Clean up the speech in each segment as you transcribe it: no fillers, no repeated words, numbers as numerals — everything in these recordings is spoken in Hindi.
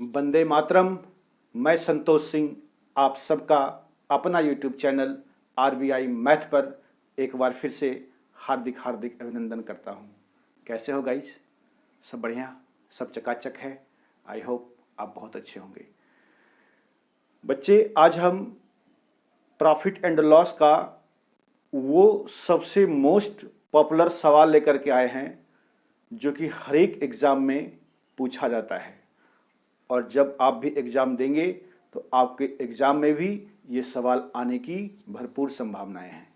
वंदे मातरम। मैं संतोष सिंह आप सबका अपना यूट्यूब चैनल आरबीआई मैथ पर एक बार फिर से हार्दिक हार्दिक अभिनंदन करता हूं। कैसे हो गाइस? सब बढ़िया, सब चकाचक है। आई होप आप बहुत अच्छे होंगे। बच्चे, आज हम प्रॉफिट एंड लॉस का वो सबसे मोस्ट पॉपुलर सवाल लेकर के आए हैं जो कि हर एक एग्ज़ाम में पूछा जाता है, और जब आप भी एग्ज़ाम देंगे तो आपके एग्ज़ाम में भी ये सवाल आने की भरपूर संभावनाएं हैं।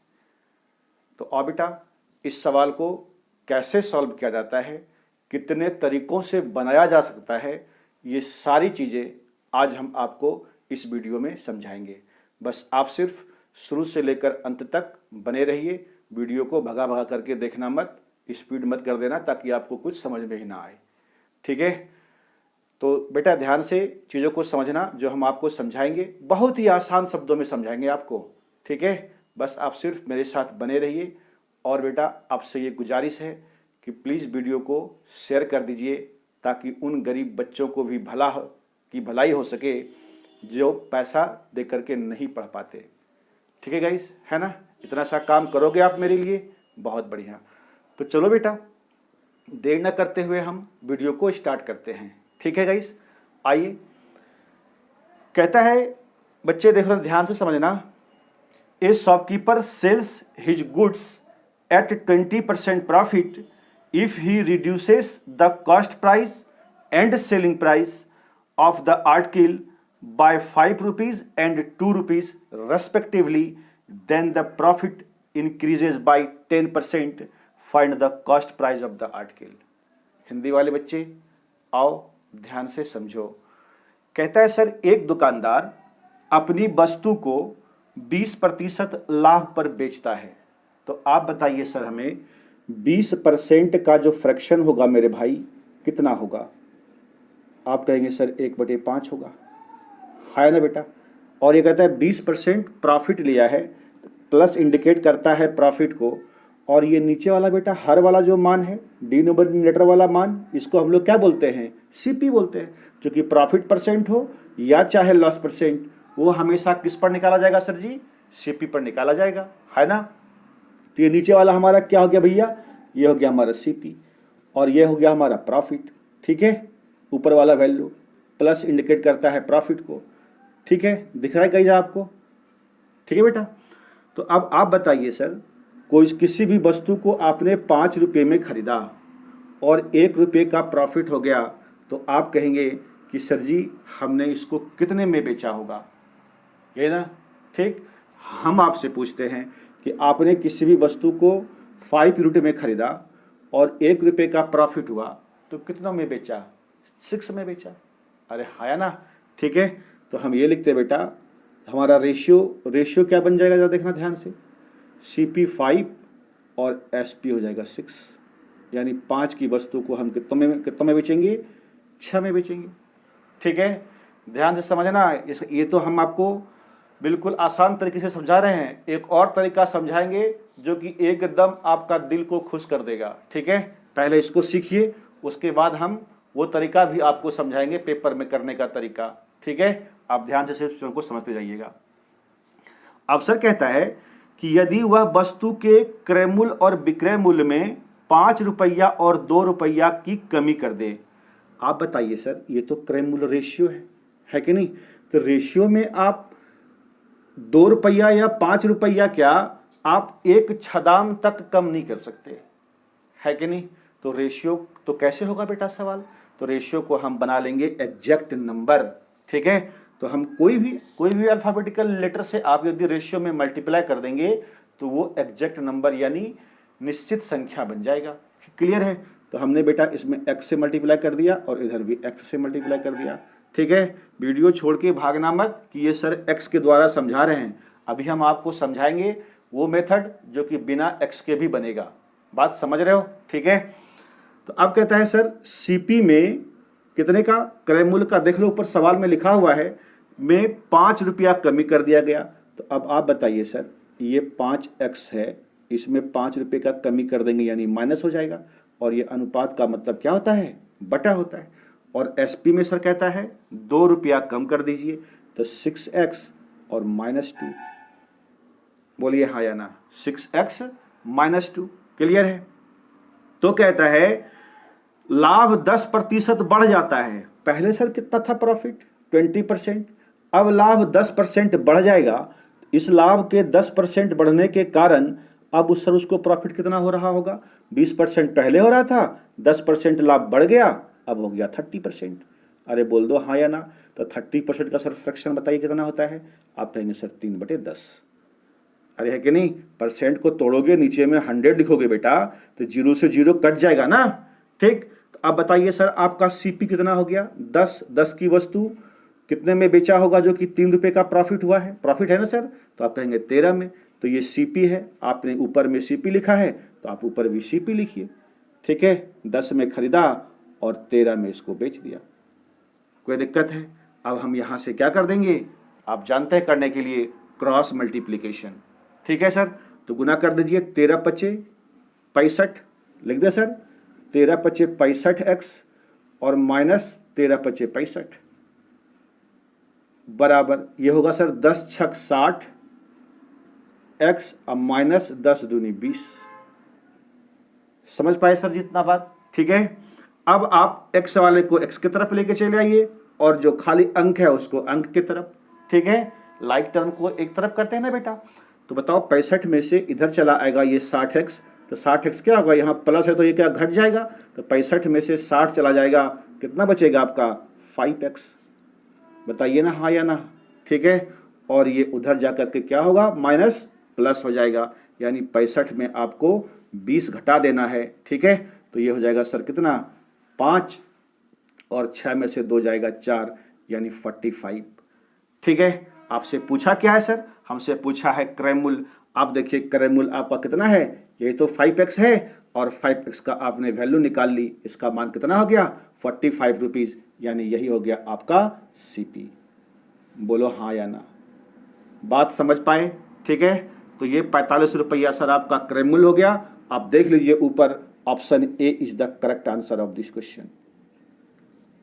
तो आओ बेटा, इस सवाल को कैसे सॉल्व किया जाता है, कितने तरीकों से बनाया जा सकता है, ये सारी चीज़ें आज हम आपको इस वीडियो में समझाएंगे। बस आप सिर्फ शुरू से लेकर अंत तक बने रहिए। वीडियो को भगा भगा करके देखना मत, स्पीड मत कर देना ताकि आपको कुछ समझ में ही ना आए। ठीक है? तो बेटा ध्यान से चीज़ों को समझना। जो हम आपको समझाएंगे बहुत ही आसान शब्दों में समझाएंगे आपको। ठीक है? बस आप सिर्फ मेरे साथ बने रहिए। और बेटा आपसे ये गुजारिश है कि प्लीज़ वीडियो को शेयर कर दीजिए ताकि उन गरीब बच्चों को भी भलाई हो सके जो पैसा दे करके नहीं पढ़ पाते। ठीक है गाइस? है ना? इतना सा काम करोगे आप मेरे लिए, बहुत बढ़िया। तो चलो बेटा, देर न करते हुए हम वीडियो को स्टार्ट करते हैं। ठीक है गाइस? आइए। कहता है बच्चे, देखो ध्यान से समझना। A shopkeeper sells his goods at 20% profit if he reduces the cost price and selling price of the article by 5 rupees and 2 rupees respectively, then the profit increases by 10%। Find the cost price of the article. Hindi वाले बच्चे आओ ध्यान से समझो। कहता है सर, एक दुकानदार अपनी वस्तु को 20% लाभ पर बेचता है। तो आप बताइए सर हमें 20% का जो फ्रैक्शन होगा मेरे भाई कितना होगा? आप कहेंगे सर 1/5 होगा। है ना बेटा? और ये कहता है 20% प्रॉफिट लिया है, प्लस इंडिकेट करता है प्रॉफिट को। और ये नीचे वाला बेटा हर वाला जो मान है, डिनोमिनेटर वाला मान, इसको हम लोग क्या बोलते हैं? सीपी बोलते हैं। जो कि प्रॉफिट परसेंट हो या चाहे लॉस परसेंट, वो हमेशा किस पर निकाला जाएगा सर जी? सीपी पर निकाला जाएगा। है ना? तो ये नीचे वाला हमारा क्या हो गया भैया? ये हो गया हमारा सीपी, और ये हो गया हमारा प्रॉफिट। ठीक है? ऊपर वाला वैल्यू प्लस इंडिकेट करता है प्रॉफिट को। ठीक है? दिख रहा है कहीं आपको? ठीक है बेटा? तो अब आप बताइए सर, किसी भी वस्तु को आपने 5 रुपये में खरीदा और 1 रुपये का प्रॉफिट हो गया, तो आप कहेंगे कि सर जी हमने इसको कितने में बेचा होगा? ये ना? ठीक। हम आपसे पूछते हैं कि आपने किसी भी वस्तु को 5 रुपये में खरीदा और 1 रुपये का प्रॉफिट हुआ, तो कितनों में बेचा? 6 में बेचा। अरे हाँ ना? ठीक है? तो हम ये लिखते हैं बेटा, हमारा रेशियो क्या बन जाएगा? जरा देखना ध्यान से। CP 5 और SP हो जाएगा 6, यानी 5 की वस्तु को हम कितनों में बेचेंगे? 6 में बेचेंगे। ठीक है? ध्यान से समझना। ये तो हम आपको बिल्कुल आसान तरीके से समझा रहे हैं। एक और तरीका समझाएंगे जो कि एकदम आपका दिल को खुश कर देगा। ठीक है? पहले इसको सीखिए, उसके बाद हम वो तरीका भी आपको समझाएंगे, पेपर में करने का तरीका। ठीक है? आप ध्यान से सिर्फ को समझते जाइएगा। अब सर कहता है कि यदि वह वस्तु के क्रय मूल्य और विक्रय मूल्य में 5 रुपया और 2 रुपया की कमी कर दे। आप बताइए सर, ये तो क्रय मूल्य रेशियो है कि नहीं? तो रेशियो में आप 2 रुपया या 5 रुपया क्या, आप एक छदाम तक कम नहीं कर सकते, है कि नहीं? तो रेशियो तो कैसे होगा बेटा सवाल? तो रेशियो को हम बना लेंगे एग्जैक्ट नंबर। ठीक है? तो हम कोई भी अल्फाबेटिकल लेटर से आप यदि रेशियो में मल्टीप्लाई कर देंगे तो वो एग्जैक्ट नंबर यानी निश्चित संख्या बन जाएगा। क्लियर है? तो हमने बेटा इसमें x से मल्टीप्लाई कर दिया और इधर भी x से मल्टीप्लाई कर दिया। ठीक है? वीडियो छोड़ के भागना मत कि ये सर x के द्वारा समझा रहे हैं। अभी हम आपको समझाएंगे वो मेथड जो कि बिना x के भी बनेगा। बात समझ रहे हो? ठीक है? तो अब कहता है सर CP में कितने का क्रय मूल्य का, देख लो ऊपर सवाल में लिखा हुआ है, में 5 रुपया कमी कर दिया गया। तो अब आप बताइए सर, ये 5x है, इसमें 5 रुपये का कमी कर देंगे यानी माइनस हो जाएगा, और ये अनुपात का मतलब क्या होता है? बटा होता है। और एसपी में सर कहता है 2 रुपया कम कर दीजिए, तो 6x और -2। बोलिए हाँ या ना। 6x -2 क्लियर है। तो कहता है लाभ 10% बढ़ जाता है। पहले सर कितना था प्रॉफिट? 20%। अब लाभ 10% बढ़ जाएगा। इस लाभ के 10% बढ़ने के कारण अब उस सर उसको प्रॉफिट कितना हो रहा होगा? 20% पहले हो रहा था, 10% लाभ बढ़ गया, अब हो गया 30%। अरे बोल दो हाँ या ना। तो 30% का सर फ्रैक्शन बताइए कितना होता है? आप कहेंगे सर 3/10। अरे है कि नहीं? परसेंट को तोड़ोगे, नीचे में 100 लिखोगे बेटा, तो 0 से 0 कट जाएगा ना। ठीक, तो अब बताइए सर आपका सीपी कितना हो गया? 10 की वस्तु कितने में बेचा होगा जो कि 3 रुपए का प्रॉफिट हुआ है? प्रॉफिट है ना सर, तो आप कहेंगे 13 में। तो ये सीपी है, आपने ऊपर में सीपी लिखा है तो आप ऊपर भी सीपी लिखिए। ठीक है, 10 में खरीदा और 13 में इसको बेच दिया। कोई दिक्कत है? अब हम यहां से क्या कर देंगे, आप जानते हैं करने के लिए, क्रॉस मल्टीप्लीकेशन। ठीक है सर, तो गुना कर दीजिए। 13×5 65 लिख दे सर। 13×5 65x और -13×5 65 बराबर ये होगा सर 10×6 60 x और -10×2 20। समझ पाए सर जितना बात? ठीक है, अब आप x वाले को x की तरफ लेके चले आइए और जो खाली अंक है उसको अंक की तरफ। ठीक है, लाइक टर्म को एक तरफ करते हैं ना बेटा। तो बताओ 65 में से इधर चला आएगा ये 60x, तो 60x क्या होगा? यहाँ प्लस है तो ये क्या घट जाएगा? तो 65 में से 60 चला जाएगा, कितना बचेगा आपका? 5x। बताइए ना हाँ या ना। ठीक है, और ये उधर जाकर के क्या होगा? माइनस प्लस हो जाएगा, यानी 65 में आपको 20 घटा देना है। ठीक है, तो ये हो जाएगा सर कितना? 5 और 6 में से 2 जाएगा 4, यानी 45। ठीक है, आपसे पूछा क्या है सर? हमसे पूछा है क्रय मूल्य। आप देखिए क्रय मूल्य आपका कितना है? ये तो 5x है और 5x का आपने वैल्यू निकाल ली। इसका मान कितना हो गया? 45 रुपीज, यानी यही हो गया आपका सीपी। बोलो हाँ या ना। बात समझ पाए? ठीक है, तो ये 45 रुपया सर आपका क्रय मूल्य हो गया। आप देख लीजिए ऊपर, option A is the correct answer of this question.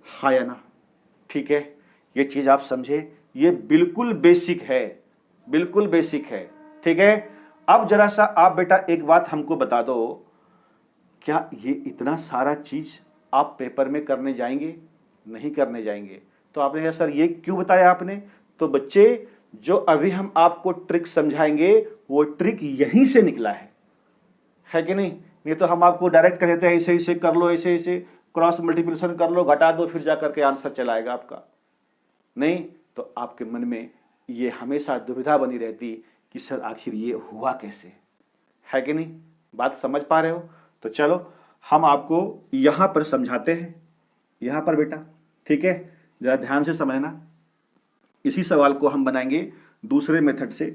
हाँ या ना। ठीक है, ये चीज आप समझे, ये बिल्कुल बेसिक है, बिल्कुल बेसिक है। ठीक है, अब जरा सा आप बेटा एक बात हमको बता दो, क्या ये इतना सारा चीज आप पेपर में करने जाएंगे? नहीं करने जाएंगे। तो आपने कहा सर ये क्यों बताया आपने? तो बच्चे जो अभी हम आपको ट्रिक समझाएंगे वो ट्रिक यहीं से निकला है कि नहीं? नहीं तो हम आपको डायरेक्ट कह देते हैं ऐसे ऐसे कर लो, ऐसे ऐसे क्रॉस मल्टीप्लिकेशन कर लो, घटा दो, फिर जाकर के आंसर चलाएगा आपका। नहीं तो आपके मन में ये हमेशा दुविधा बनी रहती कि सर आखिर ये हुआ कैसे, है कि नहीं? बात समझ पा रहे हो? तो चलो हम आपको यहां पर समझाते हैं, यहां पर बेटा। ठीक है, जरा ध्यान से समझना। इसी सवाल को हम बनाएंगे दूसरे मेथड से।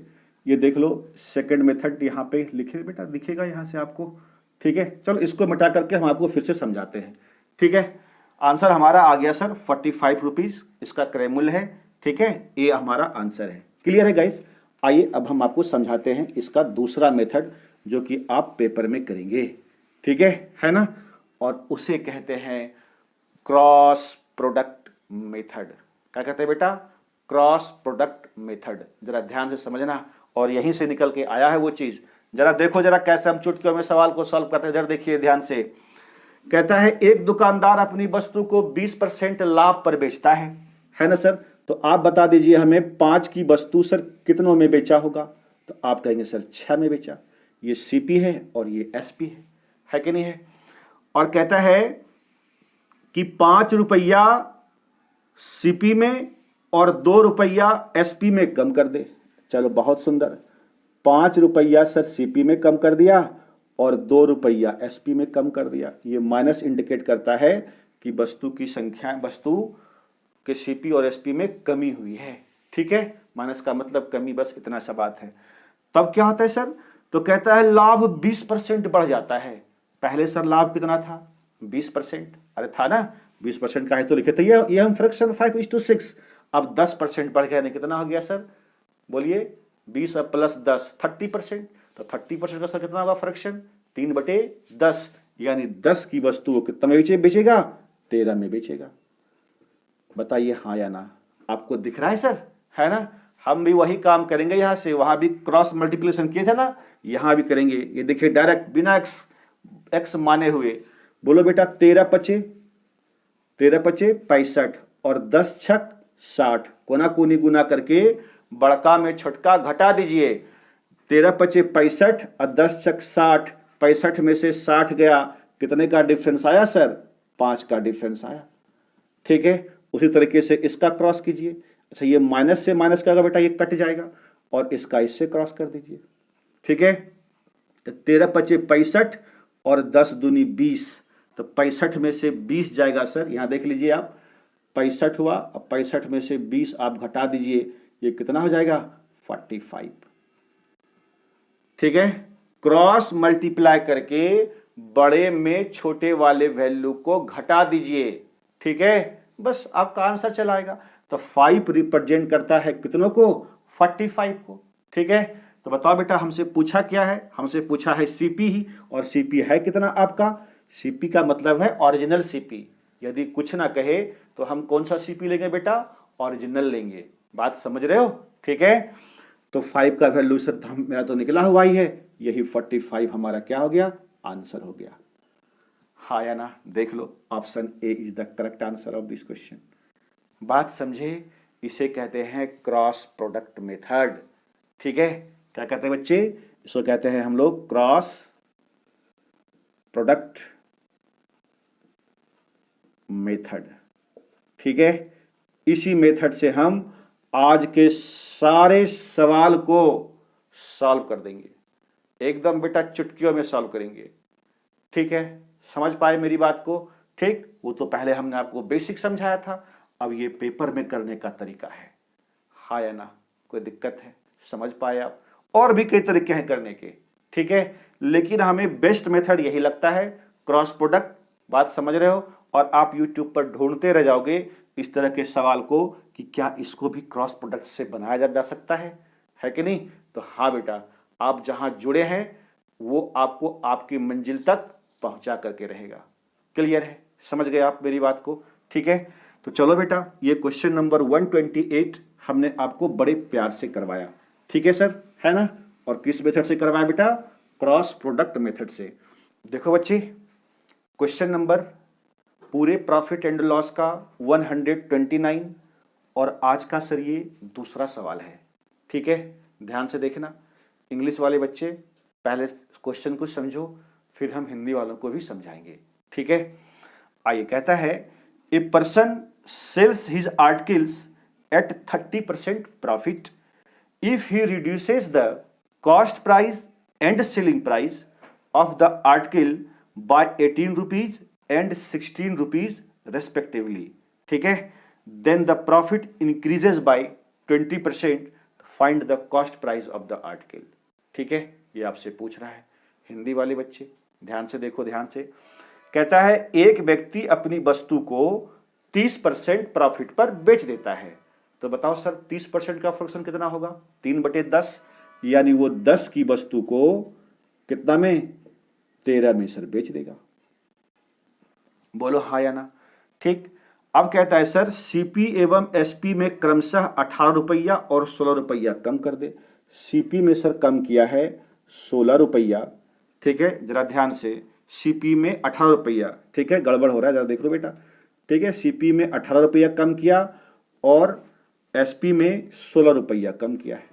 ये देख लो, सेकंड मेथड यहाँ पे लिखे बेटा, दिखेगा यहाँ से आपको। ठीक है, चलो इसको मिटा करके हम आपको फिर से समझाते हैं। ठीक है, आंसर हमारा आ गया सर 45 रुपीज, इसका क्रय मूल्य है। ठीक है, ये हमारा आंसर है। क्लियर है गाइस? आइए अब हम आपको समझाते हैं इसका दूसरा मेथड जो कि आप पेपर में करेंगे। ठीक है ना? और उसे कहते हैं क्रॉस प्रोडक्ट मेथड। क्या कहते हैं बेटा? Cross product method. जरा ध्यान से समझना, और यहीं से निकल के आया है वो चीज। जरा देखो जरा कैसे हम चुटकियों में सवाल को सॉल्व करते हैं। जरा देखिए ध्यान से। कहता है एक दुकानदार अपनी वस्तु को 20% लाभ पर बेचता है ना सर? तो आप बता दीजिए हमें 5 की वस्तु सर कितनों में बेचा होगा? तो आप कहेंगे सर 6 में बेचा। ये सीपी है और ये एसपी है कि नहीं है? और कहता है कि 5 रुपया सीपी में और 2 रुपया एसपी में कम कर दे। चलो बहुत सुंदर, 5 रुपया सर सीपी में कम कर दिया और 2 रुपया एसपी में कम कर दिया। ये माइनस इंडिकेट करता है कि वस्तु की संख्या, वस्तु के सीपी और एसपी में कमी हुई है। ठीक है, माइनस का मतलब कमी, बस इतना सा बात है। तब क्या होता है सर? तो कहता है लाभ 20% बढ़ जाता है। पहले सर लाभ कितना था? 20%। अरे था ना, 20% का है तो लिखे थे ये हम फ्रैक्शन 5:6। अब 10% बढ़ गया, नहीं कितना हो गया सर? बोलिए 20 प्लस 10 30%। तो 30% का सर कितना होगा फ्रैक्शन? 3/10, यानी 10 की वस्तु कितना में बेचेगा? 13 में बेचेगा। बताइए हाँ या ना। आपको दिख रहा है सर, है ना? हम भी वही काम करेंगे यहाँ से, वहां भी क्रॉस मल्टीप्लिकेशन किए थे ना, यहाँ भी करेंगे। ये देखिए डायरेक्ट बिना एक्स माने हुए। बोलो बेटा 13 पचे 65 और 10 छक 60, कोना कोनी गुना करके बड़का में छोटका घटा दीजिए। 13 पचे 65 और 10 छक 60, 65 में से 60 गया, कितने का डिफरेंस आया सर? 5 का डिफरेंस आया। ठीक है, उसी तरीके से इसका क्रॉस कीजिए। अच्छा, ये माइनस से माइनस का बेटा ये कट जाएगा, और इसका इससे क्रॉस कर दीजिए। ठीक है, तो 13 पचे 65 और 10 दूनी 20, तो 65 में से 20 जाएगा सर, यहां देख लीजिए आप, 65 हुआ, अब 65 में से 20 आप घटा दीजिए, ये कितना हो जाएगा? 45। ठीक है, क्रॉस मल्टीप्लाई करके बड़े में छोटे वाले वैल्यू को घटा दीजिए। ठीक है, बस आपका आंसर चला आएगा। तो 5 रिप्रेजेंट करता है कितनों को? 45 को। ठीक है, तो बताओ बेटा हमसे पूछा क्या है? हमसे पूछा है सीपी ही, और सीपी है कितना आपका? सीपी का मतलब है ओरिजिनल सीपी। यदि कुछ ना कहे तो हम कौन सा सीपी लेंगे बेटा? ओरिजिनल लेंगे। बात समझ रहे हो? ठीक है, तो 5 का वैल्यू सर मेरा तो निकला हुआ ही है, यही 45 हमारा क्या हो गया? आंसर हो गया। हाँ या ना? देख लो, option A is the correct answer of this question. बात समझे? इसे कहते हैं क्रॉस प्रोडक्ट मेथड। ठीक है, क्या कहते हैं बच्चे? इसको कहते हैं हम लोग क्रॉस प्रोडक्ट मेथड। ठीक है, इसी मेथड से हम आज के सारे सवाल को सॉल्व कर देंगे, एकदम बेटा चुटकियों में सॉल्व करेंगे। ठीक है, समझ पाए मेरी बात को? ठीक, वो तो पहले हमने आपको बेसिक समझाया था, अब ये पेपर में करने का तरीका है। हाँ या ना? कोई दिक्कत है? समझ पाए आप? और भी कई तरीके हैं करने के। ठीक है, लेकिन हमें बेस्ट मेथड यही लगता है, क्रॉस प्रोडक्ट। बात समझ रहे हो? और आप यूट्यूब पर ढूंढते रह जाओगे इस तरह के सवाल को कि क्या इसको भी क्रॉस प्रोडक्ट से बनाया जा सकता है कि नहीं? तो हाँ बेटा, आप जहां जुड़े हैं वो आपको आपकी मंजिल तक पहुंचा करके रहेगा। क्लियर है? समझ गए आप मेरी बात को? ठीक है, तो चलो बेटा, ये क्वेश्चन नंबर 128 हमने आपको बड़े प्यार से करवाया। ठीक है सर, है ना? और किस मेथड से करवाया बेटा? क्रॉस प्रोडक्ट मेथड से। देखो बच्चे, क्वेश्चन नंबर पूरे प्रॉफिट एंड लॉस का 129, और आज का सर ये दूसरा सवाल है। ठीक है, ध्यान से देखना। इंग्लिश वाले बच्चे पहले क्वेश्चन को समझो, फिर हम हिंदी वालों को भी समझाएंगे। ठीक है, आइए, कहता है a person sells his articles at 30% profit if he reduces the cost price and selling price of the article by 18 rupees and 16 rupees respectively. ठीक है, then the profit increases by 20%. Find the cost price of the article. ठीक है, ये आपसे पूछ रहा है। हिंदी वाले बच्चे ध्यान से देखो, ध्यान से। कहता है एक व्यक्ति अपनी वस्तु को 30% प्रॉफिट पर बेच देता है। तो बताओ सर 30% का फ्रैक्शन कितना होगा? 3/10, यानी वो 10 की वस्तु को कितना में? 13 में सर बेच देगा। बोलो हाँ या ना? ठीक, अब कहता है सर सीपी एवं एसपी में क्रमशः 18 रुपया और 16 रुपया कम कर दे। सीपी में सर कम किया है 16 रुपया। ठीक है, जरा ध्यान से, सीपी में 18 रुपया। ठीक है, गड़बड़ हो रहा है, जरा देख लो बेटा। ठीक है, सीपी में 18 रुपया कम किया और एसपी में 16 रुपया कम किया है।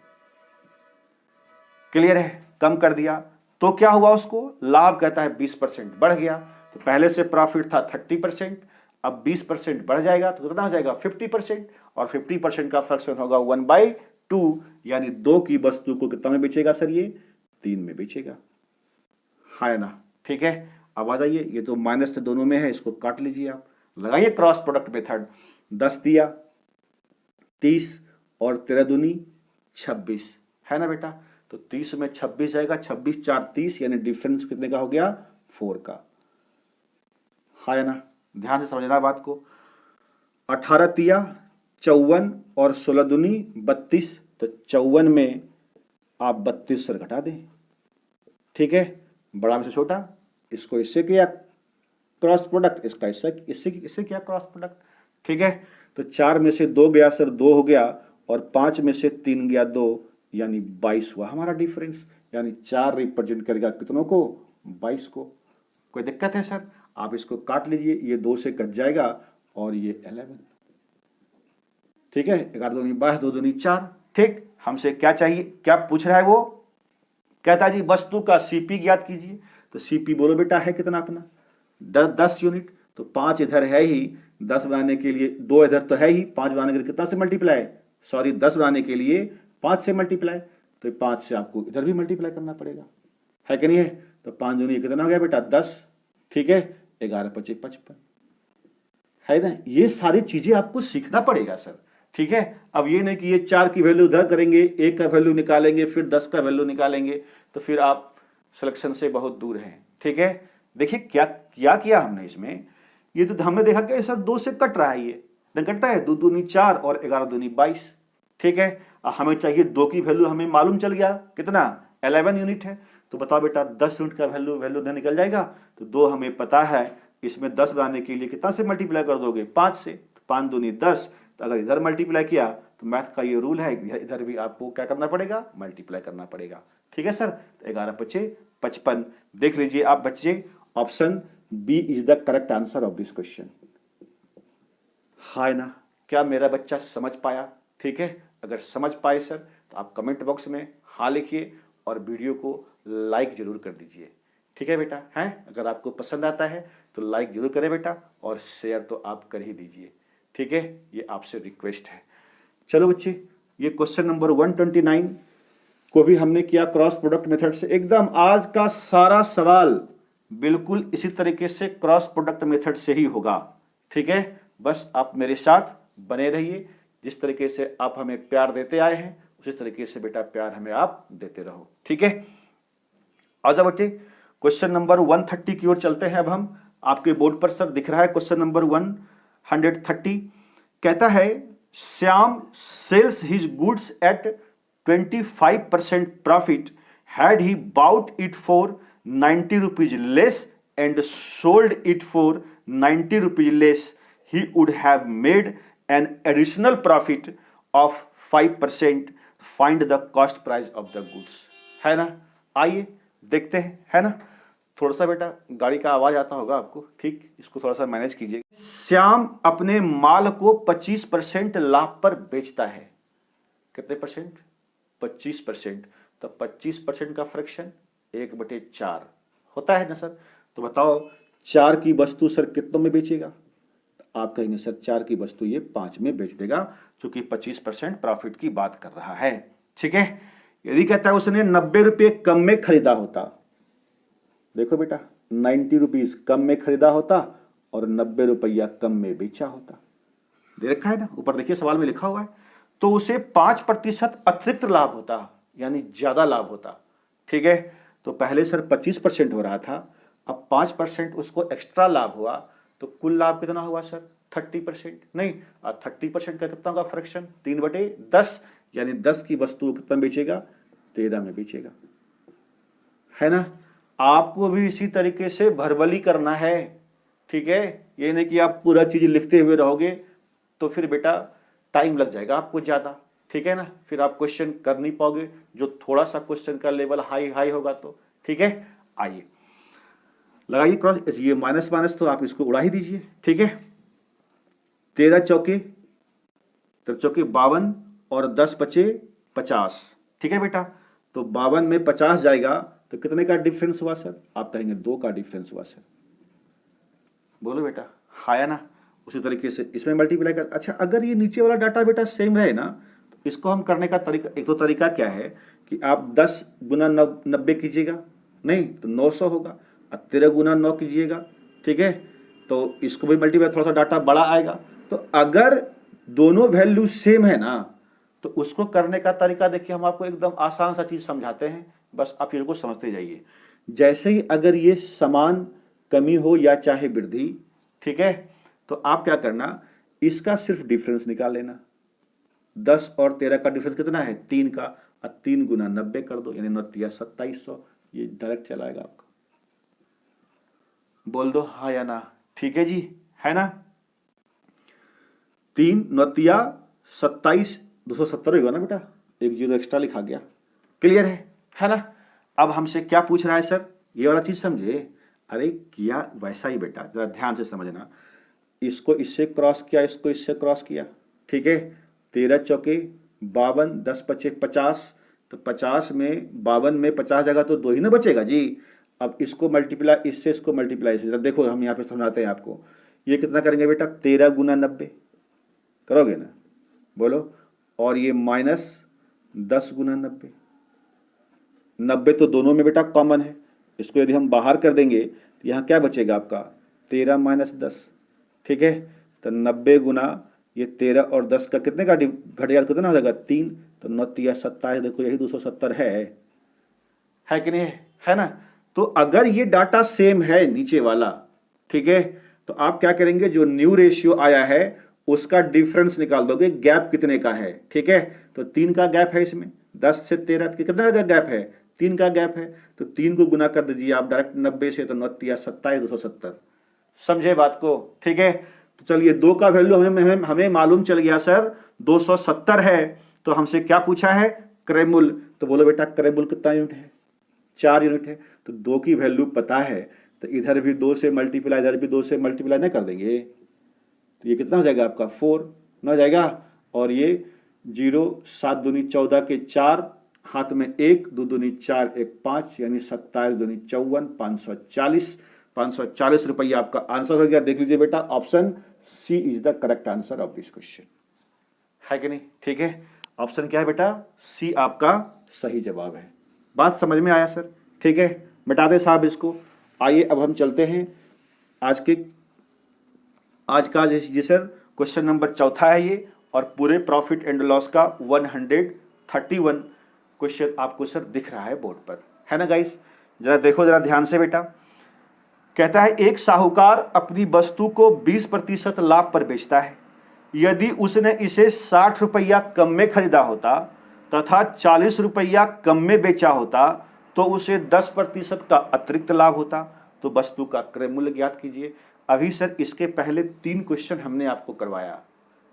क्लियर है? कम कर दिया तो क्या हुआ? उसको लाभ कहता है 20% बढ़ गया। तो पहले से प्रॉफिट था 30%, अब 20% बढ़ जाएगा तो कितना हो जाएगा? 50%, और 50% का फ्रैक्शन होगा 1/2, यानी 2 की वस्तु को कितना में बेचेगा सर? ये 3 में बेचेगा। हाँ या ना? ठीक है, अब आ जाइए, ये तो माइनस तो दोनों में है, इसको काट लीजिए आप, लगाइए क्रॉस प्रोडक्ट मेथड। 10 दिया, 30 और 13 दूनी 26, है ना बेटा? तो 30 में 26 जाएगा, 26 4 30, यानी डिफरेंस कितने का हो गया? 4 का। हाँ या ना? ध्यान से समझना बात को। 18 तिया 54 और 16 दूनी 32, तो 54 में आप 32 सर घटा दें। ठीक है, बड़ा में से छोटा, इसको इससे किया क्रॉस प्रोडक्ट, इसका इससे किया क्रॉस प्रोडक्ट। ठीक है, तो 4 में से 2 गया सर 2 हो गया, और 5 में से 3 गया 2, यानी 22 हुआ हमारा डिफरेंस। यानी 4 रिप्रेजेंट करेगा कितनों को? 22 को। कोई दिक्कत है सर? आप इसको काट लीजिए, ये 2 से कट जाएगा और ये 11। ठीक है, 11 दूनी 22, 2 दूनी 4। ठीक, हमसे क्या चाहिए, क्या पूछ रहा है वो? कहता है जी वस्तु का सीपी ज्ञात कीजिए। तो सीपी बोलो बेटा है कितना अपना? 10 यूनिट। तो 5 इधर है ही, 10 बनाने के लिए 2 इधर तो है ही, 5 बनाने के लिए कितना से मल्टीप्लाई, सॉरी 10 बनाने के लिए 5 से मल्टीप्लाई, तो 5 से आपको इधर भी मल्टीप्लाई करना पड़ेगा, है कि नहीं है? तो 5 दूनी कितना हो गया बेटा? 10। ठीक है, 11 × 5 = 55, है ना? ये सारी चीजें आपको सीखना पड़ेगा सर। ठीक है, अब ये नहीं कि ये 4 की वैल्यू उधर करेंगे, 1 का वैल्यू निकालेंगे, फिर 10 का वैल्यू निकालेंगे, तो फिर आप सिलेक्शन से बहुत दूर हैं। ठीक है, देखिए क्या किया हमने इसमें, ये तो हमने देखा कि सर 2 से कट रहा है, ये कट रहा है, 2 दूनी 4 और 11 दूनी 22। ठीक है, हमें चाहिए 2 की वैल्यू, हमें मालूम चल गया कितना, 11 यूनिट है। तो बताओ बेटा 10 यूनिट का वैल्यू निकल जाएगा। तो 2 हमें पता है, इसमें 10 बनाने के लिए कितना से मल्टीप्लाई कर दोगे? 5 से। 5 दूनी 10, तो अगर इधर मल्टीप्लाई किया तो मैथ का ये रूल है, इधर भी आपको क्या करना पड़ेगा? मल्टीप्लाई करना पड़ेगा। ठीक है सर, तो 11 × 5 = 55। देख लीजिए आप बच्चे, option B is the correct answer of this question. हाय ना, क्या मेरा बच्चा समझ पाया? ठीक है, अगर समझ पाए सर तो आप कमेंट बॉक्स में हाँ लिखिए और वीडियो को लाइक जरूर कर दीजिए। ठीक है बेटा, है अगर आपको पसंद आता है तो लाइक जरूर करें बेटा, और शेयर तो आप कर ही दीजिए। ठीक है, ये आपसे रिक्वेस्ट है। चलो बच्चे, ये क्वेश्चन नंबर 129 को भी हमने किया क्रॉस प्रोडक्ट मेथड से। एकदम आज का सारा सवाल बिल्कुल इसी तरीके से क्रॉस प्रोडक्ट मेथड से ही होगा। ठीक है, बस आप मेरे साथ बने रहिए, जिस तरीके से आप हमें प्यार देते आए हैं उसी तरीके से बेटा प्यार हमें आप देते रहो। ठीक है, आ जाओ बच्चे, क्वेश्चन नंबर 130 की ओर चलते हैं। अब हम आपके बोर्ड पर सर दिख रहा है क्वेश्चन नंबर 130। कहता है Shyam sales his goods eight 25% profit had he bought it for 90 rupees less and sold it for 90 rupees less, he would have made an additional profit of 5%. Find the cost price of the goods. है ना, आइए देखते हैं, है ना। थोड़ा सा बेटा गाड़ी का आवाज आता होगा आपको, ठीक, इसको थोड़ा सा मैनेज कीजिए। श्याम अपने माल को 25% लाभ पर बेचता है। कितने परसेंट? 25%। तो 25% का फ्रैक्शन 1/4 होता है ना सर। तो बताओ 4 की वस्तु सर कितनों में बेचेगा? तो आप कहेंगे सर 4 की वस्तु ये 5 में बेच देगा, क्योंकि 25% प्रॉफिट की बात कर रहा है। ठीक है, यदि कहता है उसने 90 रुपये कम में खरीदा होता, देखो बेटा 90 रुपीज कम में खरीदा होता और 90 रुपया कम में बेचा होता, दे रखा है ना, ऊपर देखिए सवाल में लिखा हुआ है। तो उसे 5% अतिरिक्त लाभ होता, यानी ज्यादा लाभ होता। ठीक है, तो पहले सर 25% हो रहा था, अब 5% उसको एक्स्ट्रा लाभ हुआ, तो कुल लाभ कितना हुआ सर? 30%। नहीं, 30% का कितना होगा फ्रैक्शन? 3/10, यानी 10 की वस्तु कितना बेचेगा? 13 में बेचेगा, है ना। आपको भी इसी तरीके से भरबली करना है। ठीक है, ये नहीं कि आप पूरा चीज लिखते हुए रहोगे तो फिर बेटा टाइम लग जाएगा आपको ज्यादा। ठीक है ना, फिर आप क्वेश्चन कर नहीं पाओगे, जो थोड़ा सा क्वेश्चन का लेवल हाई होगा तो। ठीक है, आइए लगाइए क्रॉस, ये माइनस माइनस तो आप इसको उड़ा ही दीजिए। ठीक है, 13 चौके 52 और 10 बचे 50। ठीक है बेटा, तो 52 में 50 जाएगा तो कितने का डिफरेंस हुआ सर? आप कहेंगे 2 का डिफरेंस हुआ सर। बोलो बेटा, आया ना। उसी तरीके से इसमें मल्टीप्लाई कर। अच्छा, अगर ये नीचे वाला डाटा बेटा सेम रहे ना, तो इसको हम करने का तरीका, एक तो तरीका क्या है कि आप 10 गुना 90 कीजिएगा, नहीं तो 900 होगा, और 13 गुना 9 कीजिएगा। ठीक है, तो इसको भी मल्टीप्लाई, थोड़ा सा डाटा बड़ा आएगा। तो अगर दोनों वैल्यू सेम है ना, तो उसको करने का तरीका देखिए, हम आपको एकदम आसान सा चीज समझाते हैं, बस आप इसको समझते जाइए। जैसे ही अगर ये समान कमी हो या चाहे वृद्धि, ठीक है, तो आप क्या करना, इसका सिर्फ डिफरेंस निकाल लेना। 10 और 13 का डिफरेंस कितना है? 3 का, और 3 गुना 90 कर दो, यानी 9 × 2700, ये डायरेक्ट चलाएगा आपका। बोल दो हाँ या ना। ठीक है जी, है ना। 3 9 27, 270 होगा ना बेटा, एक जीरो एक्स्ट्रा लिखा गया। क्लियर है ना। अब हमसे क्या पूछ रहा है सर, ये वाला चीज समझे। अरे किया वैसा ही बेटा, जरा ध्यान से समझना। इसको इससे क्रॉस किया, इसको इससे क्रॉस किया, ठीक है। 13 चौके 52, 10 पचे 50, तो 50 में 52 में 50 जगह तो 2 ही ना बचेगा जी। अब इसको मल्टीप्लाई इससे, इसको मल्टीप्लाई इससे। देखो हम यहाँ पे समझाते हैं आपको। ये कितना करेंगे बेटा, 13 गुना 90 करोगे ना, बोलो। और ये माइनस 10 गुना 90, 90 तो दोनों में बेटा कॉमन है। इसको यदि हम बाहर कर देंगे तो यहाँ क्या बचेगा आपका, 13 माइनस 10, ठीक है। तो 90 गुना ये 13 और 10 का कितने का घटिया कितना हो जाएगा, 3। तो 9 3 27, देखो यही 270 है कि नहीं, है ना। तो अगर ये डाटा सेम है नीचे वाला, ठीक है, तो आप क्या करेंगे, जो न्यू रेशियो आया है उसका डिफरेंस निकाल दोगे, गैप कितने का है, ठीक है। तो 3 का गैप है इसमें, 10 से 13 कितना का गैप है, 3 का गैप है। तो 3 को गुना कर दीजिए आप डायरेक्ट 90 से, तो 9 3 27, 270। समझे बात को, ठीक है। तो चलिए 2 का वैल्यू हमें मालूम चल गया सर 270 है। तो हमसे क्या पूछा है, क्रय मूल्य। तो बोलो बेटा क्रय मूल्य कितना यूनिट है, 4 यूनिट है। तो 2 की वैल्यू पता है, तो इधर भी 2 से मल्टीप्लाई, इधर भी 2 से मल्टीप्लाई नहीं कर देंगे, तो ये कितना हो जाएगा आपका 4 ना हो जाएगा। और ये 0 7 दूनी 14 के 4, हाथ में 1, 2 दूनी 4 1 5, यानी 27 दूनी 54, 540 रुपया आपका आंसर हो गया। देख लीजिए बेटा, option C is the correct answer of this question, है कि नहीं, ठीक है। ऑप्शन क्या है बेटा, सी आपका सही जवाब है। बात समझ में आया सर, ठीक है। मिटा दे साहब इसको। आइए अब हम चलते हैं आज का जी सर, क्वेश्चन नंबर 4 है ये, और पूरे प्रॉफिट एंड लॉस का 131 क्वेश्चन आपको सर दिख रहा है बोर्ड पर, है ना गाइस। जरा देखो जरा ध्यान से बेटा। कहता है एक साहूकार अपनी वस्तु को 20% लाभ पर बेचता है। यदि उसने इसे 60 रुपया कम में खरीदा होता तथा 40 रुपया कम में बेचा होता तो उसे 10% का अतिरिक्त लाभ होता। तो वस्तु का क्रय मूल्य ज्ञात कीजिए। अभी सर इसके पहले 3 क्वेश्चन हमने आपको करवाया,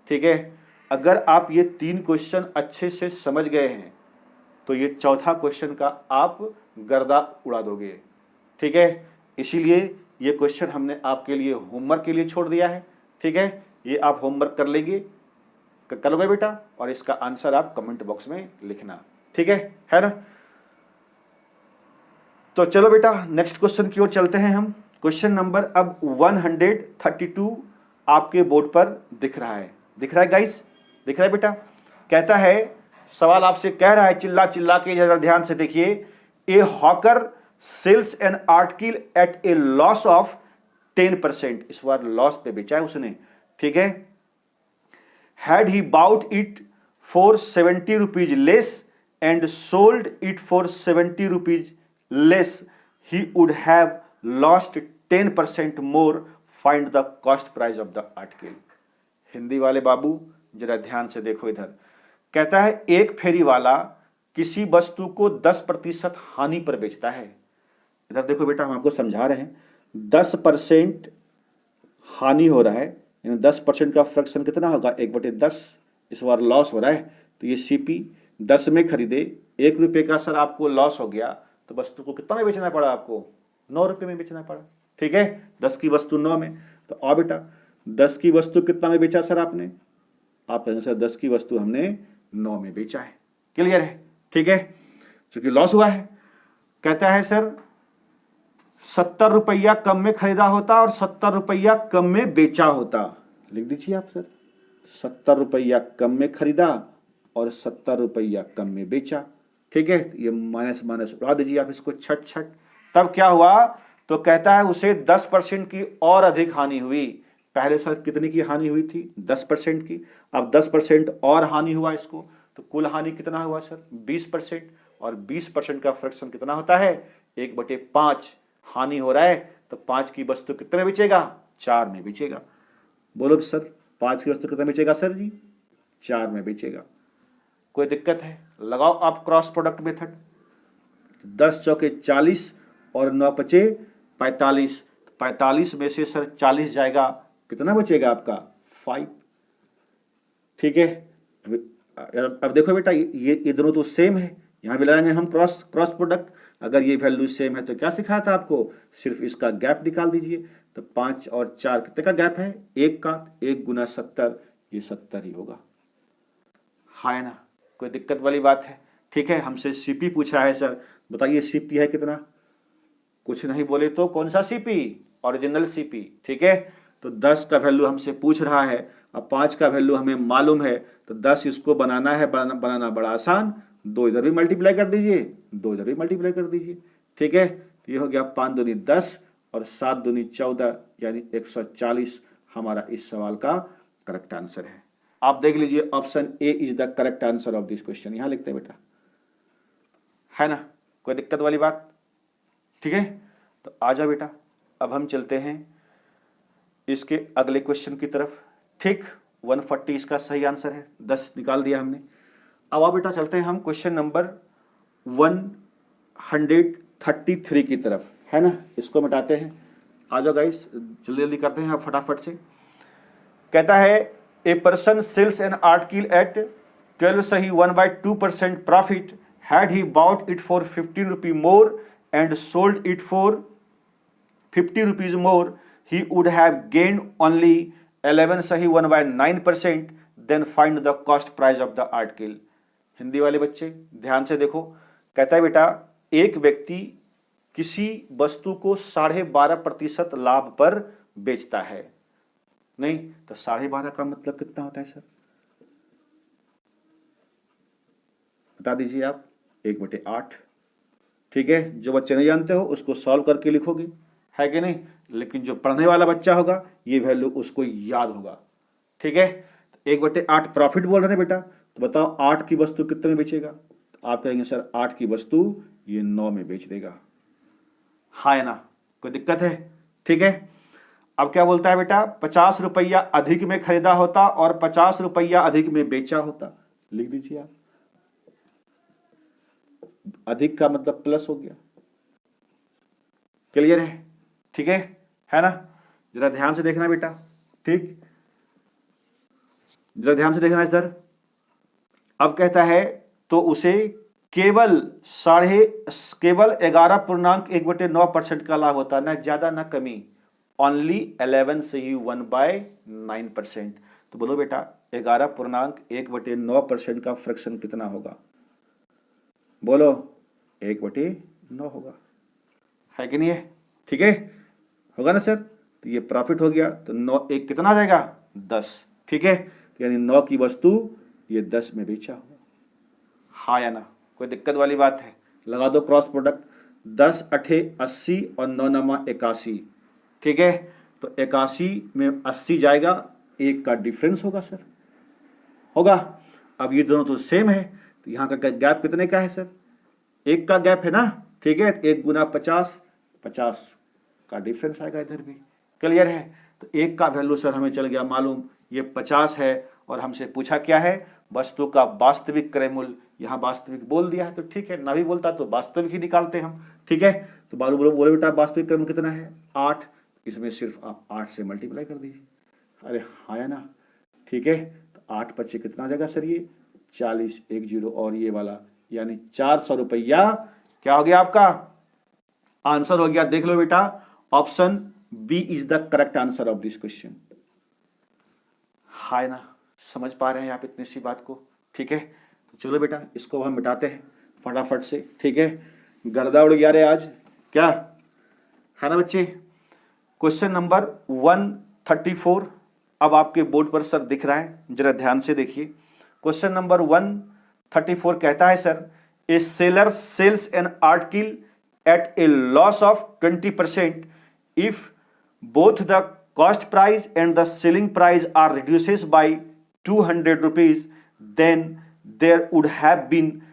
ठीक है। अगर आप ये 3 क्वेश्चन अच्छे से समझ गए हैं तो ये चौथा क्वेश्चन का आप गर्दा उड़ा दोगे, ठीक है। इसीलिए ये क्वेश्चन हमने आपके लिए होमवर्क के लिए छोड़ दिया है, ठीक है। ये आप होमवर्क कर लेंगे, कर लोगे बेटा, और इसका आंसर आप कमेंट बॉक्स में लिखना, ठीक है ना। तो चलो बेटा नेक्स्ट क्वेश्चन की ओर चलते हैं हम। क्वेश्चन नंबर अब 132 आपके बोर्ड पर दिख रहा है गाइस, दिख रहा है बेटा। कहता है, सवाल आपसे कह रहा है, चिल्ला चिल्ला के जरा ध्यान से देखिए। A hawker sells an article at a loss of 10%, इस बार लॉस पे बेचा है उसने, ठीक है। Had he bought it for 70 rupees less and sold it for 70 rupees less, he would have lost 10% more, find the cost price of the article. Hindi वाले बाबू जरा ध्यान से देखो इधर। कहता है एक फेरी वाला किसी वस्तु को 10% हानि पर बेचता है। इधर देखो बेटा, हम आपको समझा रहे हैं 10% हानि हो रहा है, यानी 10% का फ्रैक्शन कितना होगा, 1/10। इस बार लॉस हो रहा है, तो ये सीपी 10 में खरीदे, 1 रुपये का सर आपको लॉस हो गया, तो वस्तु को कितना में बेचना पड़ा आपको, 9 रुपये में बेचना पड़ा, ठीक है। 10 की वस्तु 9 में, तो आओ बेटा 10 की वस्तु कितना में बेचा सर आपने, आप कहेंगे सर 10 की वस्तु हमने 9 में बेचा है। क्लियर है, ठीक है, क्योंकि लॉस हुआ है। कहता है सर 70 रुपया कम में खरीदा होता और 70 रुपया कम में बेचा होता। लिख दीजिए आप सर, 70 रुपया कम में खरीदा और 70 रुपया कम में बेचा, ठीक है। ये माइनस माइनस उड़ा दीजिए आप इसको, छट छट। तब क्या हुआ, तो कहता है उसे 10% की और अधिक हानि हुई। पहले सर कितनी की हानि हुई थी, 10% की, अब 10% और हानि हुआ इसको, तो कुल हानि कितना हुआ सर 20%, और 20% का फ्रैक्शन कितना होता है 1/5 हानि हो रहा है। तो 5 की वस्तु कितने में बेचेगा, 4 में बेचेगा। बोलो सर 5 की वस्तु कितने बेचेगा सर जी, 4 में बेचेगा। कोई दिक्कत है, लगाओ आप क्रॉस प्रोडक्ट मेथड। 10 चौके 40 और 9 पचे 45, 45 में से सर 40 जाएगा, कितना बचेगा आपका 5, ठीक है। अब देखो बेटा, ये दोनों तो सेम है, यहाँ भी लगाएंगे हम क्रॉस प्रोडक्ट। अगर ये वैल्यू सेम है तो क्या सिखाया था आपको, सिर्फ इसका गैप निकाल दीजिए। तो 5 और 4 कितने का गैप है, 1 का, 1 गुना 70, ये 70 ही होगा। है ना, कोई दिक्कत वाली बात है? ठीक है, हमसे सीपी पूछा है सर, बताइए सीपी है कितना, कुछ नहीं बोले तो कौन सा सीपी, ओरिजिनल सीपी। ठीक है, तो 10 का वैल्यू हमसे पूछ रहा है, अब 5 का वैल्यू हमें मालूम है, तो 10 इसको बनाना है, बनाना बड़ा आसान, 2 इधर भी मल्टीप्लाई कर दीजिए, 2 इधर भी मल्टीप्लाई कर दीजिए। ठीक है, तो ये हो गया 5 दूनी 10 और 7 दूनी 14, यानी 140 हमारा इस सवाल का करेक्ट आंसर है। आप देख लीजिए, option A is the correct answer of this question, यहां लिखते हैं बेटा, है ना, कोई दिक्कत वाली बात? ठीक है, तो आ जाओ बेटा, अब हम चलते हैं इसके अगले क्वेश्चन की तरफ। ठीक, 140 इसका सही आंसर है, 10 निकाल दिया हमने। अब आओ बेटा, चलते हैं हम क्वेश्चन नंबर 133 की तरफ, है ना, इसको मिटाते हैं। आ जाओ गाइस, जल्दी जल्दी करते हैं आप फटाफट से। कहता है a person sells an article at 12 सही 1/2% profit, had he bought it for 15 rupee more and sold it for 50 rupees more, he would have gained only 11 सही 1/9%, then find the cost price of the article। Hindi वाले बच्चे ध्यान से देखो, कहता है बेटा एक व्यक्ति किसी वस्तु को 12.5% लाभ पर बेचता है। नहीं तो 12.5 का मतलब कितना होता है सर, बता दीजिए आप, 1/8। ठीक है, जो बच्चे नहीं जानते हो उसको सॉल्व करके लिखोगे, है कि नहीं, लेकिन जो पढ़ने वाला बच्चा होगा ये वैल्यू उसको याद होगा। ठीक है, 1/8 प्रॉफिट बोल रहे हैं बेटा, तो बताओ 8 की वस्तु कितने में बेचेगा, तो आप कहेंगे सर 8 की वस्तु ये 9 में बेच देगा। हाँ ना, कोई दिक्कत है? ठीक है, अब क्या बोलता है बेटा, 50 रुपया अधिक में खरीदा होता और 50 रुपया अधिक में बेचा होता। लिख दीजिए आप, अधिक का मतलब प्लस हो गया। क्लियर है? ठीक है ना, जरा ध्यान से देखना बेटा। ठीक, जरा ध्यान से देखना इधर। अब कहता है तो उसे केवल 11.9% का लाभ होता, ना ज्यादा ना कमी, ओनली 11 से ही 1/9%। तो बोलो बेटा 11.1/9% का फ्रैक्शन कितना होगा, बोलो 1/9 होगा, है कि नहीं है? ठीक है, होगा ना सर, तो ये प्रॉफिट हो गया, तो 9 1 कितना आ जाएगा, 10। ठीक है, तो यानी 9 की वस्तु ये 10 में बेचा होगा। हाँ या ना, कोई दिक्कत वाली बात है? लगा दो क्रॉस प्रोडक्ट, 10 8 80 और 9 9 81। ठीक है, तो 81 में 80 जाएगा, 1 का डिफरेंस होगा सर, होगा। अब ये दोनों तो सेम है, तो यहाँ का गैप कितने का है सर, 1 का गैप है ना। ठीक है, 1 गुना 50, 50 का डिफरेंस आएगा इधर भी। क्लियर है? तो 1 का वैल्यू सर हमें चल गया मालूम, ये 50 है, और हमसे पूछा क्या है, वस्तु का वास्तविक क्रय मूल्य। यहाँ वास्तविक बोल दिया है तो ठीक है, ना भी बोलता तो वास्तविक ही निकालते हम। ठीक है, तो बालू बोले बेटा वास्तविक क्रय मूल्य कितना है, 8, इसमें सिर्फ आप 8 से मल्टीप्लाई कर दीजिए। अरे हाँ या ना, ठीक है, तो 8 25 कितना आ जाएगा सर, ये 40, 1 0 और ये वाला, यानी 400 रुपया क्या हो गया आपका आंसर हो गया। देख लो बेटा, option B is the correct answer of this question. हाय ना, समझ पा रहे हैं आप इतनी सी बात को? ठीक है, तो चलो बेटा इसको हम मिटाते हैं फटाफट से। ठीक है, गर्दा उड़ गया रे आज, क्या है ना बच्चे। क्वेश्चन नंबर 134 अब आपके बोर्ड पर सर दिख रहा है, जरा ध्यान से देखिए। क्वेश्चन नंबर 134 कहता है sir, A seller sales an article at a loss of 20% if both the cost price and the selling price are reduces by 200 rupees, then there would have been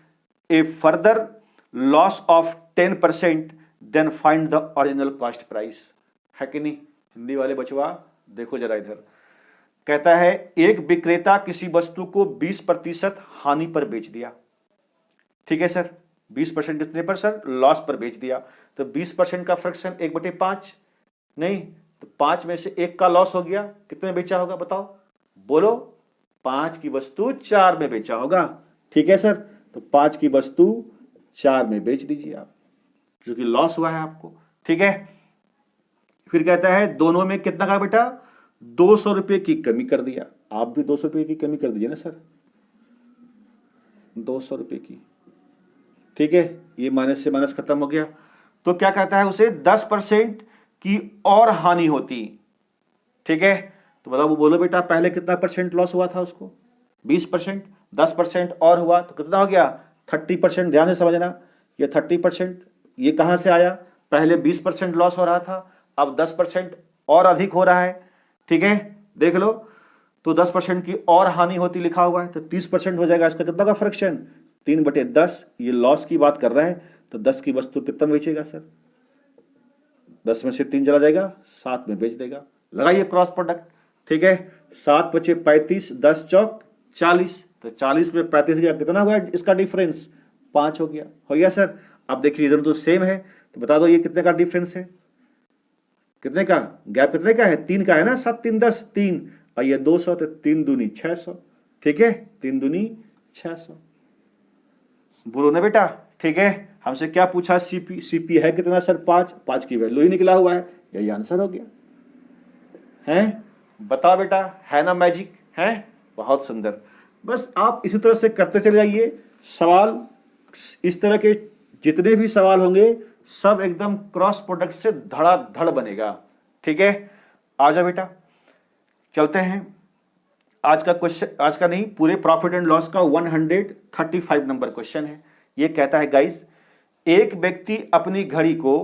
a further loss of 10%, then find the original cost price। है कि नहीं हिंदी वाले बचवा, देखो जरा इधर। कहता है एक विक्रेता किसी वस्तु को 20% हानि पर बेच दिया। ठीक है सर, 20% कितने पर सर, लॉस पर बेच दिया। तो 20% का फ्रैक्शन 1/5, नहीं तो 5 में से 1 का लॉस हो गया, कितने में बेचा होगा बताओ, बोलो 5 की वस्तु 4 में बेचा होगा। ठीक है सर, तो 5 की वस्तु 4 में बेच दीजिए आप, जो कि लॉस हुआ है आपको। ठीक है, फिर कहता है दोनों में कितना का बेटा, 200 रुपए की कमी कर दिया। आप भी 200 रुपए की कमी कर दीजिए ना सर, 200 रुपए की। ठीक है, ये माइनस से माइनस खत्म हो गया। तो क्या कहता है उसे, 10% की और हानि होती। ठीक है, तो मतलब वो बोलो बेटा पहले कितना परसेंट लॉस हुआ था उसको, 20%, 10% और हुआ तो कितना हो गया, 30%। ध्यान से समझना, ये 30% ये कहां से आया, पहले 20% लॉस हो रहा था, अब 10% और अधिक हो रहा है। ठीक है, देख लो, तो 10% की और हानि होती लिखा हुआ है, तो 30% हो जाएगा। इसका कितना का फ्रैक्शन, 3/10। ये लॉस की बात कर रहा है, तो 10 की वस्तु कितना में बेचेगा सर, 10 में से 3 चला जाएगा, 7 में बेच देगा। लगाइए क्रॉस प्रोडक्ट। ठीक है, 7 बचे 35, 10 चौक 40, तो 40 में 35 गया, कितना हुआ इसका डिफरेंस, 5 हो गया सर। अब देखिए इधर तो सेम है, तो बता दो ये कितने का डिफरेंस है, कितने का गैप, कितने का है, 3 का है ना, 7 3 10 3, और ये 200, तो 3 दूनी 600। ठीक है, 3 दूनी 600, बोलो ना बेटा। ठीक है, हमसे क्या पूछा, सीपी है कितना सर, 5 की वैल्यू ही निकला हुआ है, यही आंसर हो गया है। बताओ बेटा, है ना मैजिक, है बहुत सुंदर। बस आप इसी तरह से करते चले जाइए सवाल। इस तरह के जितने भी सवाल होंगे सब एकदम क्रॉस प्रोडक्ट से धड़ाधड़ बनेगा। ठीक है, आ जाओ बेटा, चलते हैं। आज का क्वेश्चन, आज का नहीं, पूरे प्रॉफिट एंड लॉस का 135 नंबर क्वेश्चन है। ये कहता है गाइस, एक व्यक्ति अपनी घड़ी को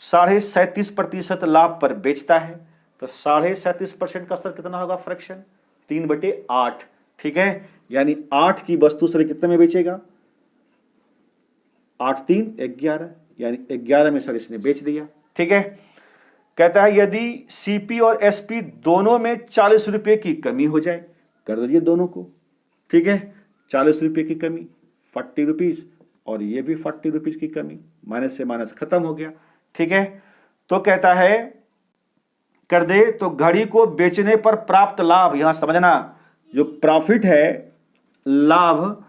37.5% लाभ पर बेचता है, तो 37.5% का सर कितना होगा फ्रैक्शन, 3/8। ठीक है, यानी 8 की वस्तु सर कितने में बेचेगा, 8 3 11, यानी 11 में सर इसने बेच दिया। ठीक है, कहता है यदि सीपी और एसपी दोनों में 40 रुपए की कमी हो जाए, कर दीजिए दोनों को। ठीक है, 40 रुपए की कमी, 40 रुपीज, और ये भी 40 रुपीज की कमी, माइनस से माइनस खत्म हो गया। ठीक है, तो कहता है कर दे, तो घड़ी को बेचने पर प्राप्त लाभ, यहां समझना जो प्रॉफिट है, लाभ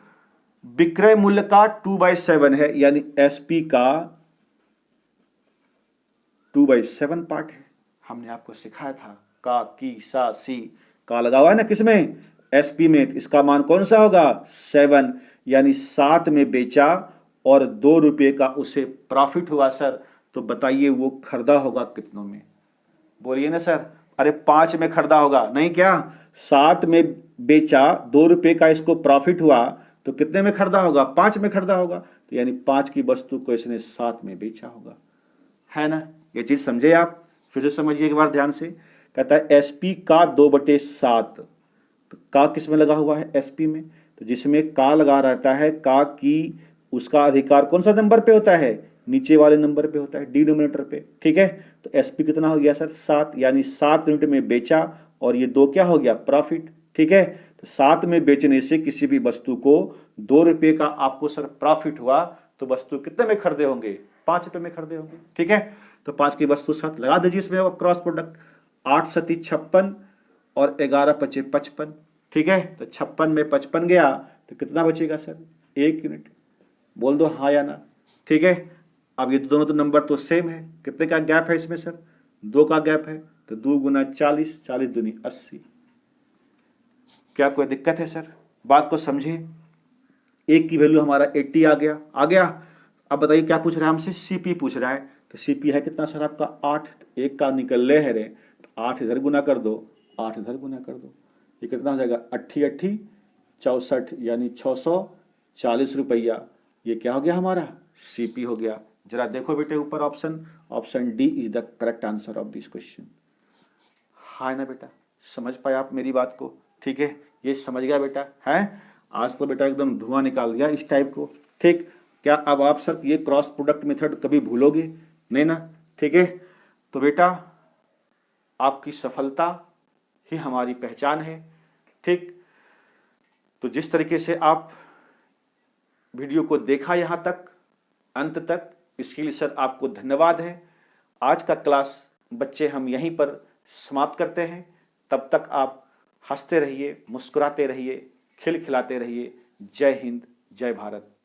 विक्रय मूल्य का 2/7 है, यानी एसपी का 2/7 पार्ट है। हमने आपको सिखाया था का, की, सा, सी, का लगा हुआ है ना किसमें, एसपी में, इसका मान कौन सा होगा, 7, यानी 7 में बेचा और 2 रुपए का उसे प्रॉफिट हुआ सर। तो बताइए वो खरीदा होगा कितनों में, बोलिए ना सर। अरे 5 में खरीदा होगा, नहीं क्या, 7 में बेचा, 2 रुपए का इसको प्रॉफिट हुआ, तो कितने में खरीदा होगा, 5 में खरीदा होगा, तो यानी 5 की वस्तु को इसने 7 में बेचा होगा, है ना। ये चीज समझे आप, फिर से समझिए एक बार ध्यान से। कहता है एसपी का 2/7, तो का किस में लगा हुआ है, एसपी में, तो जिसमें का लगा रहता है, का की उसका अधिकार कौन सा नंबर पे होता है, नीचे वाले नंबर पे होता है, डिनोमिनेटर पे। ठीक है, तो एसपी कितना हो गया सर, 7, यानी 7 यूनिट में बेचा, और ये 2 क्या हो गया, प्रॉफिट। ठीक है, तो 7 में बेचने से किसी भी वस्तु को 2 रुपए का आपको सर प्रॉफिट हुआ, तो वस्तु कितने में खरीदे होंगे, 5 रुपए में खरीदे होंगे। ठीक है, तो 5 की वस्तु 7 लगा दीजिए इसमें क्रॉस प्रोडक्ट, 8 7 56 और 11 5 55। ठीक है, तो 56 में 55 गया, तो कितना बचेगा सर, 1 यूनिट, बोल दो हाँ या ना। ठीक है, अब ये दोनों तो नंबर तो सेम है, कितने का गैप है इसमें सर, 2 का गैप है, तो 2 गुना 40, 40 दूनी 80। क्या कोई दिक्कत है सर, बात को समझे। एक की वैल्यू हमारा 80 आ गया। अब बताइए क्या पूछ रहा है हमसे, सीपी पूछ रहा है, तो सीपी है कितना सर आपका 8, एक का निकल ले है रे, तो 8 इधर गुना कर दो, 8 इधर गुना कर दो, ये कितना हो जाएगा, 80 80 64, यानी 640 रुपया। ये क्या हो गया हमारा, सीपी हो गया। जरा देखो बेटे ऊपर option D is the correct answer of this question. हाँ ना बेटा, समझ पाए आप मेरी बात को। ठीक है, ये समझ गया बेटा, है आज तो बेटा एकदम धुआं निकाल दिया इस टाइप को। ठीक, क्या अब आप सर ये क्रॉस प्रोडक्ट मेथड कभी भूलोगे नहीं ना। ठीक है, तो बेटा आपकी सफलता ही हमारी पहचान है। ठीक, तो जिस तरीके से आप वीडियो को देखा यहाँ तक अंत तक, इसके लिए सर आपको धन्यवाद है। आज का क्लास बच्चे हम यहीं पर समाप्त करते हैं। तब तक आप हंसते रहिए, मुस्कुराते रहिए, खिलखिलाते रहिए। जय हिंद, जय भारत।